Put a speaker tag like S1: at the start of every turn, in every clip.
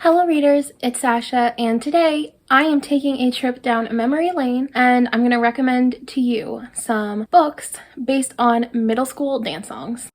S1: Hello readers, it's Sasha, and today I am taking a trip down memory lane and I'm going to recommend to you some books based on middle school dance songs.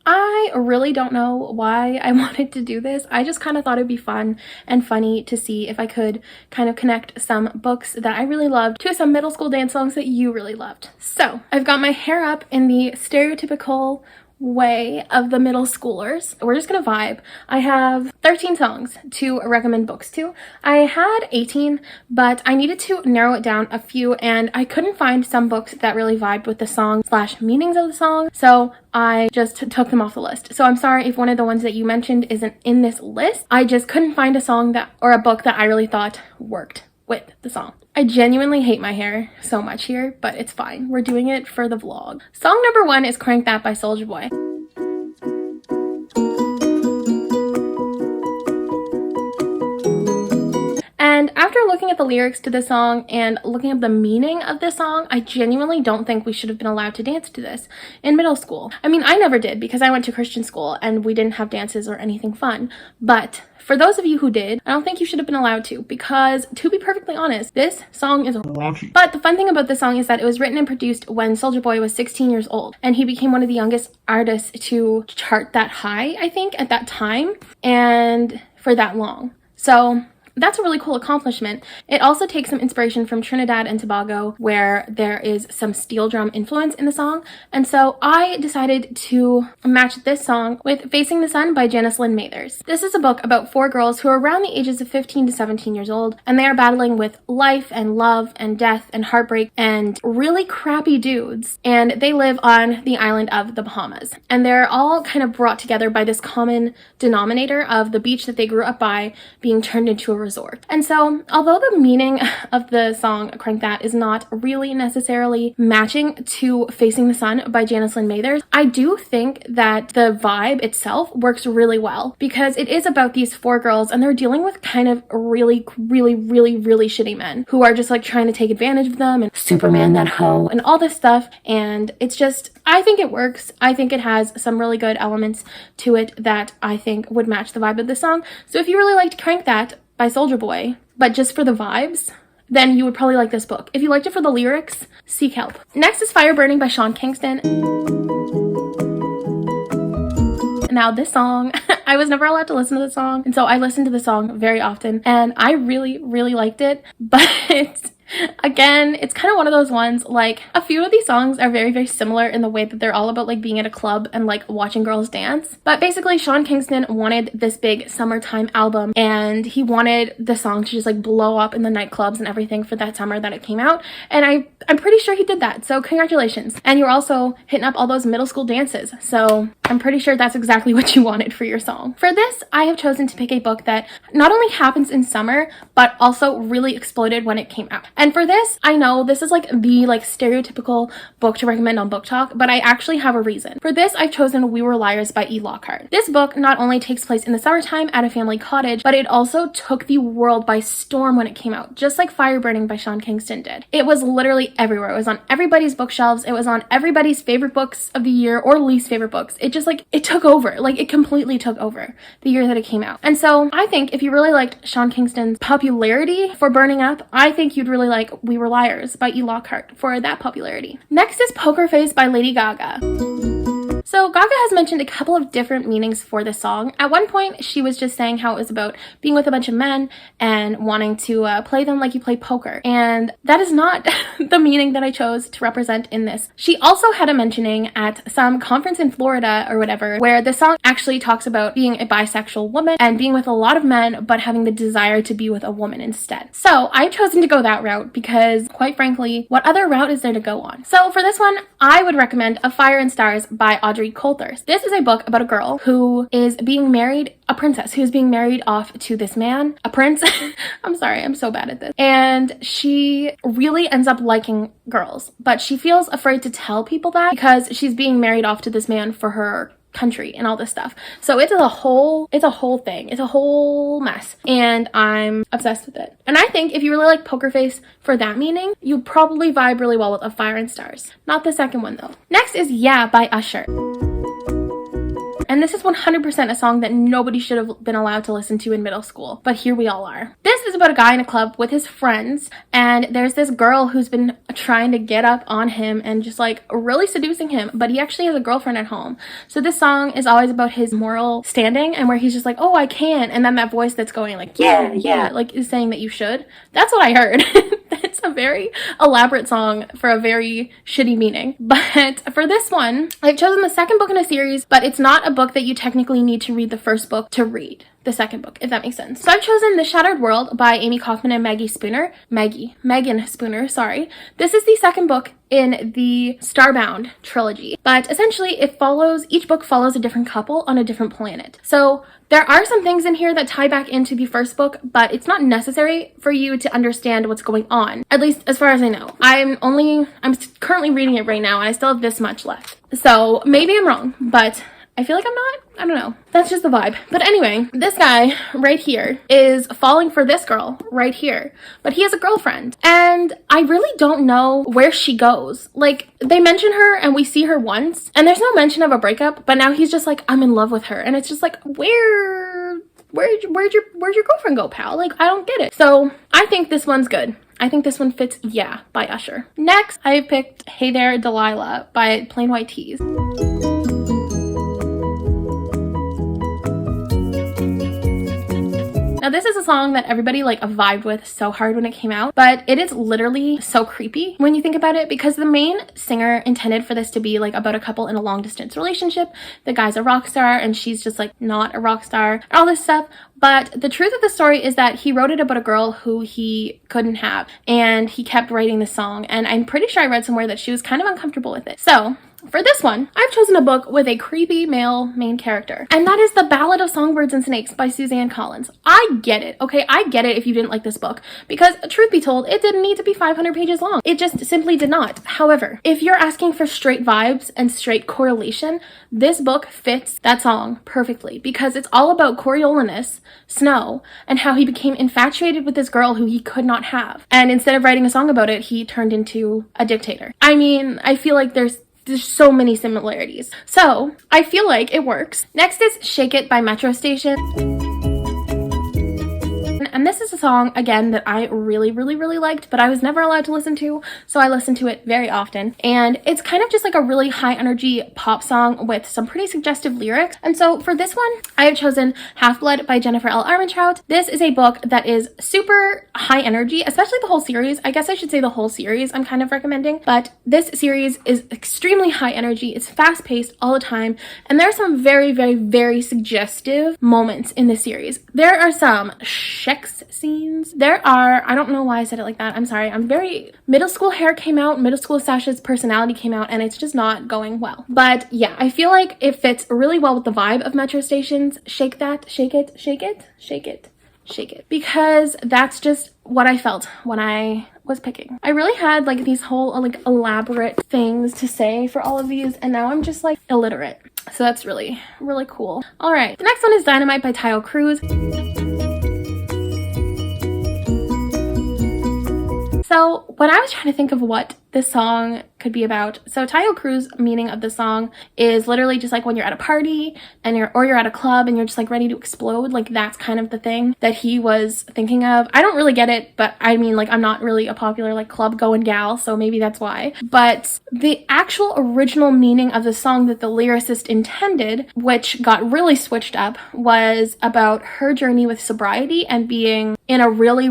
S1: I really don't know why I wanted to do this. I just kind of thought it'd be fun and funny to see if I could kind of connect some books that I really loved to some middle school dance songs that you really loved. So I've got my hair up in the stereotypical way of the middle schoolers. We're just gonna vibe. I have 13 songs to recommend books to. I had 18, but I needed to narrow it down a few and I couldn't find some books that really vibed with the song / meanings of the song, so I just took them off the list. So I'm sorry if one of the ones that you mentioned isn't in this list. I just couldn't find a song or a book that I really thought worked with the song. I genuinely hate my hair so much here, but it's fine. We're doing it for the vlog. Song number 1 is Crank That by Soulja Boy. And after looking at the lyrics to this song and looking at the meaning of this song, I genuinely don't think we should have been allowed to dance to this in middle school. I mean, I never did because I went to Christian school and we didn't have dances or anything fun. But for those of you who did, I don't think you should have been allowed to, because to be perfectly honest, this song is raunchy. But the fun thing about this song is that it was written and produced when Soulja Boy was 16 years old, and he became one of the youngest artists to chart that high, I think, at that time, and for that long. So that's a really cool accomplishment. It also takes some inspiration from Trinidad and Tobago, where there is some steel drum influence in the song. And so I decided to match this song with Facing the Sun by Janice Lynn Mathers. This is a book about 4 girls who are around the ages of 15 to 17 years old, and they are battling with life and love and death and heartbreak and really crappy dudes. And they live on the island of the Bahamas. And they're all kind of brought together by this common denominator of the beach that they grew up by being turned into a resort. And so, although the meaning of the song Crank That is not really necessarily matching to Facing the Sun by Janice Lynn Mathers, I do think that the vibe itself works really well, because it is about these 4 girls and they're dealing with kind of really shitty men who are just like trying to take advantage of them and Superman that hoe and all this stuff. And it's just, I think it works. I think it has some really good elements to it that I think would match the vibe of the song. So if you really liked Crank That by Soulja Boy, but just for the vibes, then you would probably like this book. If you liked it for the lyrics, seek help. Next is Fire Burning by Sean Kingston. Now this song, I was never allowed to listen to the song, and so I listened to the song very often, and I really liked it, but again, it's kind of one of those ones, like, a few of these songs are very similar in the way that they're all about like being at a club and like watching girls dance. But basically Sean Kingston wanted this big summertime album, and he wanted the song to just like blow up in the nightclubs and everything for that summer that it came out, and I'm pretty sure he did that, so congratulations. And you're also hitting up all those middle school dances, so I'm pretty sure that's exactly what you wanted for your song. For this, I have chosen to pick a book that not only happens in summer, but also really exploded when it came out. And for this, I know this is like the stereotypical book to recommend on Book Talk, but I actually have a reason. For this, I've chosen We Were Liars by E. Lockhart. This book not only takes place in the summertime at a family cottage, but it also took the world by storm when it came out, just like Fire Burning by Sean Kingston did. It was literally everywhere. It was on everybody's bookshelves. It was on everybody's favorite books of the year or least favorite books. It just it took over. It completely took over the year that it came out. And so I think if you really liked Sean Kingston's popularity for Burning Up, I think you'd really like We Were Liars by E. Lockhart for that popularity. Next is Poker Face by Lady Gaga. So Gaga has mentioned a couple of different meanings for the song. At one point, she was just saying how it was about being with a bunch of men and wanting to play them like you play poker. And that is not the meaning that I chose to represent in this. She also had a mentioning at some conference in Florida or whatever, where the song actually talks about being a bisexual woman and being with a lot of men, but having the desire to be with a woman instead. So I've chosen to go that route because, quite frankly, what other route is there to go on? So for this one, I would recommend A Fire and Stars by Audrey Coulthurst. This is a book about a girl who is being married, a princess who's being married off to this man, a prince. I'm sorry, I'm so bad at this. And she really ends up liking girls, but she feels afraid to tell people that because she's being married off to this man for her country and all this stuff. So it's a whole thing. It's a whole mess, and I'm obsessed with it. And I think if you really like Poker Face for that meaning, you'd probably vibe really well with A Fire and Stars. Not the second one though. Next is Yeah by Usher. And this is 100% a song that nobody should have been allowed to listen to in middle school, but here we all are. This is about a guy in a club with his friends, and there's this girl who's been trying to get up on him and just like really seducing him, but he actually has a girlfriend at home. So this song is always about his moral standing, and where he's just like, oh, I can, and then that voice that's going like, yeah, like is saying that you should. That's what I heard. It's a very elaborate song for a very shitty meaning. But for this one, I've chosen the second book in a series, but it's not a book that you technically need to read the first book to read the second book, if that makes sense. So I've chosen The Shattered World by Amy Kaufman and Megan Spooner, sorry. This is the second book in the Starbound trilogy, but essentially each book follows a different couple on a different planet. So there are some things in here that tie back into the first book, but it's not necessary for you to understand what's going on, at least as far as I know. I'm currently reading it right now, and I still have this much left. So maybe I'm wrong, but I feel like I'm not. I don't know. That's just the vibe. But anyway, this guy right here is falling for this girl right here. But he has a girlfriend. And I really don't know where she goes. Like, they mention her and we see her once. And there's no mention of a breakup. But now he's just like, I'm in love with her. And it's just like, where'd your girlfriend go, pal? Like, I don't get it. So I think this one's good. I think this one fits Yeah by Usher. Next, I picked Hey There, Delilah by Plain White Tees. Now, this is a song that everybody like vibed with so hard when it came out, but it is literally so creepy when you think about it, because the main singer intended for this to be like about a couple in a long distance relationship. The guy's a rock star and she's just like not a rock star, all this stuff. But the truth of the story is that he wrote it about a girl who he couldn't have, and he kept writing the song, and I'm pretty sure I read somewhere that she was kind of uncomfortable with it. So for this one, I've chosen a book with a creepy male main character, and that is The Ballad of Songbirds and Snakes by Suzanne Collins. I get it, okay? I get it if you didn't like this book, because truth be told, it didn't need to be 500 pages long. It just simply did not. However, if you're asking for straight vibes and straight correlation, this book fits that song perfectly, because it's all about Coriolanus, Snow, and how he became infatuated with this girl who he could not have. And instead of writing a song about it, he turned into a dictator. I mean, I feel like there's so many similarities. So I feel like it works. Next is Shake It by Metro Station. And this is a song, again, that I really liked, but I was never allowed to listen to, so I listened to it very often. And it's kind of just like a really high energy pop song with some pretty suggestive lyrics. And so for this one, I have chosen Half-Blood by Jennifer L. Armentrout. This is a book that is super high energy, especially the whole series. I guess I should say the whole series I'm kind of recommending, but this series is extremely high energy. It's fast paced all the time, and there are some very suggestive moments in this series. There are some sex scenes. There are, I don't know why I said it like that. I'm sorry. Middle school hair came out, middle school Sasha's personality came out, and it's just not going well. But yeah, I feel like it fits really well with the vibe of Metro Station's Shake That, Shake It, Shake It, Shake It, Shake It. Because that's just what I felt when I was picking. I really had like these whole like elaborate things to say for all of these, and now I'm just like illiterate. So that's really cool. All right, the next one is Dynamite by Cruz. So when I was trying to think of what this song could be about, so Cruz meaning of the song is literally just like when you're at a party and you're at a club and you're just like ready to explode. Like that's kind of the thing that he was thinking of. I don't really get it, but I mean, like, I'm not really a popular like club going gal, so maybe that's why. But the actual original meaning of the song that the lyricist intended, which got really switched up, was about her journey with sobriety and being in a really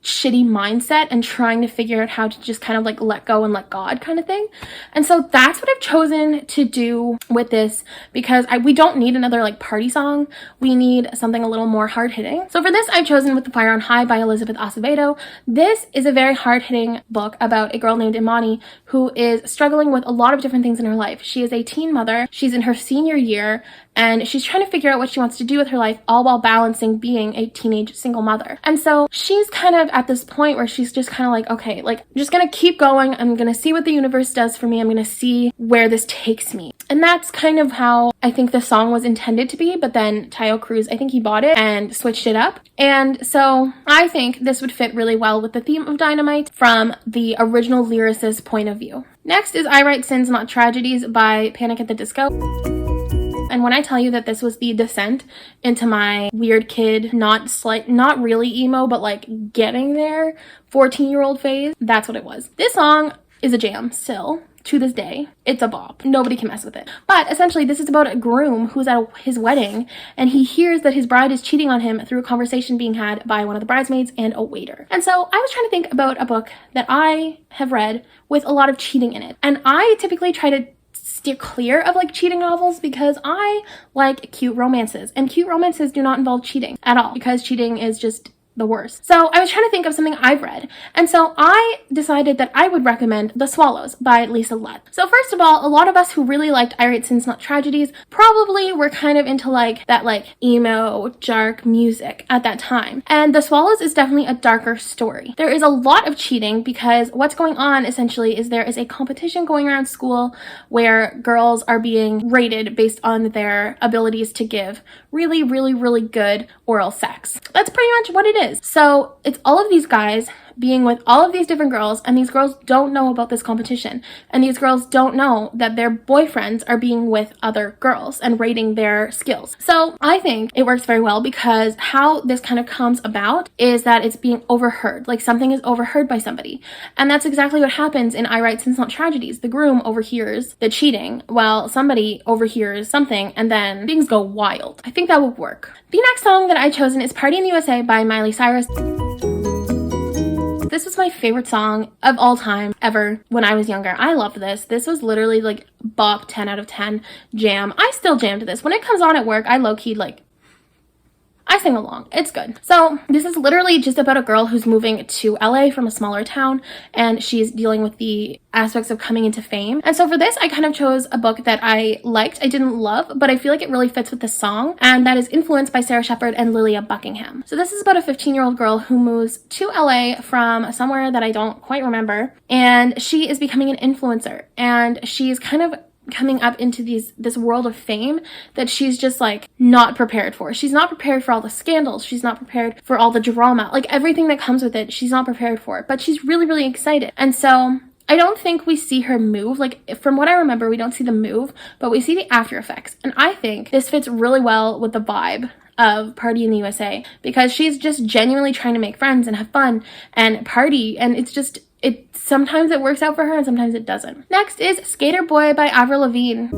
S1: shitty mindset and trying to figure out how to just kind of like let go and let God kind of thing. And so that's what I've chosen to do with this, because we don't need another like party song. We need something a little more hard-hitting. So for this, I've chosen With the Fire on High by Elizabeth Acevedo. This is a very hard-hitting book about a girl named Imani who is struggling with a lot of different things in her life. She is a teen mother. She's in her senior year, and she's trying to figure out what she wants to do with her life, all while balancing being a teenage single mother. And so she's kind of at this point where she's just kind of like, okay, like, I'm just gonna keep going. I'm gonna see what the universe does for me. I'm gonna see where this takes me. And that's kind of how I think the song was intended to be, but then Cruz, I think he bought it and switched it up. And so I think this would fit really well with the theme of Dynamite from the original lyricist's point of view. Next is I Write Sins Not Tragedies by Panic at the Disco. And when I tell you that this was the descent into my weird kid, not really emo, but like getting there 14-year-old phase, that's what it was. This song is a jam still. To this day, it's a bop. Nobody can mess with it. But essentially, this is about a groom who's at his wedding, and he hears that his bride is cheating on him through a conversation being had by one of the bridesmaids and a waiter. And so I was trying to think about a book that I have read with a lot of cheating in it. And I typically try to steer clear of like cheating novels because I like cute romances, and cute romances do not involve cheating at all because cheating is just the worst. So I was trying to think of something I've read, and so I decided that I would recommend The Swallows by Lisa Lutt. So first of all, a lot of us who really liked I Write Sins Not Tragedies probably were kind of into like that like emo dark music at that time, and The Swallows is definitely a darker story. There is a lot of cheating because what's going on essentially is there is a competition going around school where girls are being rated based on their abilities to give really, really, really good oral sex. That's pretty much what it is. So it's all of these guys being with all of these different girls, and these girls don't know about this competition, and these girls don't know that their boyfriends are being with other girls and rating their skills. So I think it works very well because how this kind of comes about is that it's being overheard, like something is overheard by somebody, and that's exactly what happens in I Write Sins Not Tragedies. The groom overhears the cheating while somebody overhears something, and then things go wild. I think that would work. The next song that I've chosen is Party in the USA by Miley Cyrus. This was my favorite song of all time ever when I was younger. I loved this. This was literally like bop 10 out of 10 jam. I still jam to this. When it comes on at work, I low-key like I sing along. It's good. So this is literally just about a girl who's moving to LA from a smaller town, and she's dealing with the aspects of coming into fame. And so for this, I kind of chose a book that I liked. I didn't love, but I feel like it really fits with the song, and that is Influenced by Sarah Shepard and Lilia Buckingham. So this is about a 15-year-old girl who moves to LA from somewhere that I don't quite remember, and she is becoming an influencer, and she's kind of coming up into this world of fame that she's just like not prepared for. She's not prepared for all the scandals. She's not prepared for all the drama, like everything that comes with it. She's not prepared for it, but she's really, really excited. And so I don't think we see her move. Like from what I remember, we don't see the move, but we see the after effects. And I think this fits really well with the vibe of Party in the USA because she's just genuinely trying to make friends and have fun and party, and it's just sometimes it works out for her and sometimes it doesn't. Next is Skater Boy by Avril Lavigne.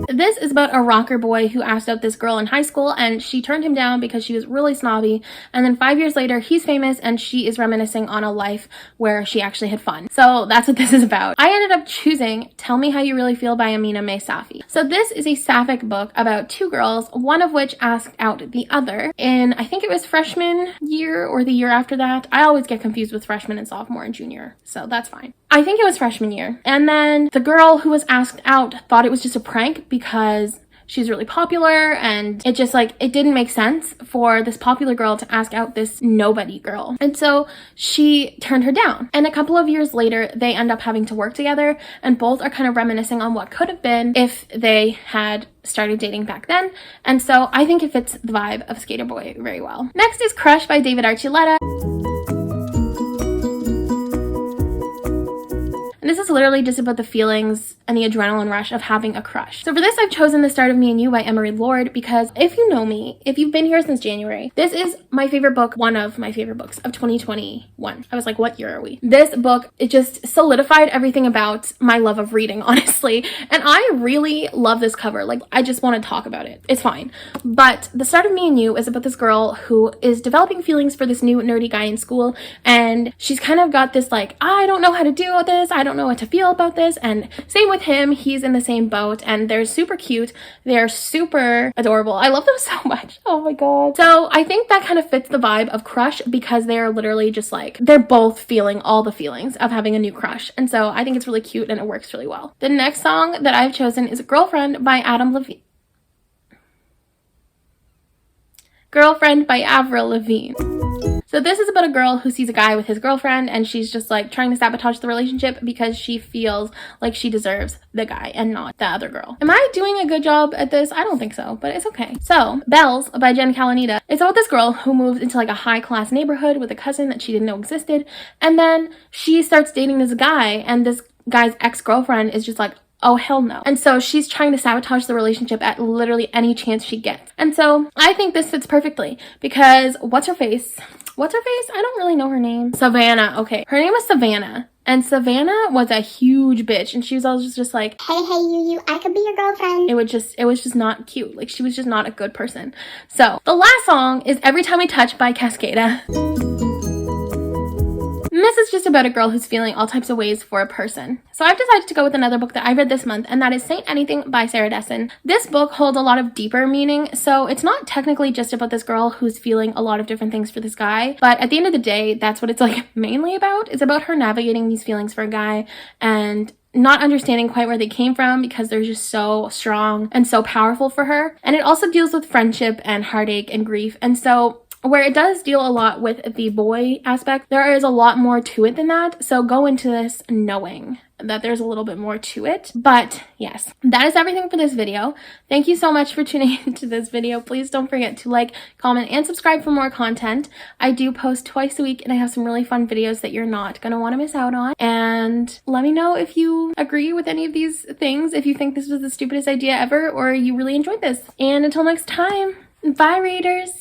S1: This is about a rocker boy who asked out this girl in high school, and she turned him down because she was really snobby, and then 5 years later he's famous and she is reminiscing on a life where she actually had fun. So that's what this is about. I ended up choosing Tell Me How You Really Feel by Amina May Safi. So this is a sapphic book about two girls, one of which asked out the other in, I think it was freshman year or the year after that. I always get confused with freshman and sophomore and junior, so that's fine. I think it was freshman year. And then the girl who was asked out thought it was just a prank because she's really popular, and it just like, it didn't make sense for this popular girl to ask out this nobody girl. And so she turned her down. And a couple of years later, they end up having to work together, and both are kind of reminiscing on what could have been if they had started dating back then. And so I think it fits the vibe of Skater Boy very well. Next is Crush by David Archuleta. And this is literally just about the feelings and the adrenaline rush of having a crush. So for this, I've chosen The Start of Me and You by Emery Lord because if you know me, if you've been here since January, this is my favorite book, one of my favorite books of 2021. I was like, what year are we? This book, it just solidified everything about my love of reading, honestly. And I really love this cover. Like, I just want to talk about it. It's fine. But The Start of Me and You is about this girl who is developing feelings for this new nerdy guy in school. And she's kind of got this like, I don't know how to deal with this. I don't know what to feel about this. And same with him, he's in the same boat, and they're super cute, they're super adorable. I love them so much. Oh my god. So I think that kind of fits the vibe of Crush because they're literally just like, they're both feeling all the feelings of having a new crush, and so I think it's really cute and it works really well. The next song that I've chosen is Girlfriend by Avril Lavigne. So this is about a girl who sees a guy with his girlfriend, and she's just like trying to sabotage the relationship because she feels like she deserves the guy and not the other girl. Am I doing a good job at this? I don't think so, but it's okay. So Bells by Jen Kalanita is about this girl who moves into like a high-class neighborhood with a cousin that she didn't know existed, and then she starts dating this guy, and this guy's ex-girlfriend is just like Oh, hell no. And so she's trying to sabotage the relationship at literally any chance she gets. And so I think this fits perfectly because what's her face? I don't really know her name. Savannah. Okay. Her name is Savannah. And Savannah was a huge bitch. And she was always just like, hey, you, I could be your girlfriend. It was just not cute. Like, she was just not a good person. So the last song is Every Time We Touch by Cascada. And this is just about a girl who's feeling all types of ways for a person. So I've decided to go with another book that I read this month, and that is Saint Anything by Sarah Dessen. This book holds a lot of deeper meaning, so it's not technically just about this girl who's feeling a lot of different things for this guy, but at the end of the day, that's what it's like mainly about. It's about her navigating these feelings for a guy and not understanding quite where they came from because they're just so strong and so powerful for her. And it also deals with friendship and heartache and grief. And so where it does deal a lot with the boy aspect, there is a lot more to it than that. So go into this knowing that there's a little bit more to it. But yes, that is everything for this video. Thank you so much for tuning into this video. Please don't forget to like, comment, and subscribe for more content. I do post twice a week and I have some really fun videos that you're not gonna want to miss out on. And let me know if you agree with any of these things, if you think this was the stupidest idea ever or you really enjoyed this. And until next time, bye readers!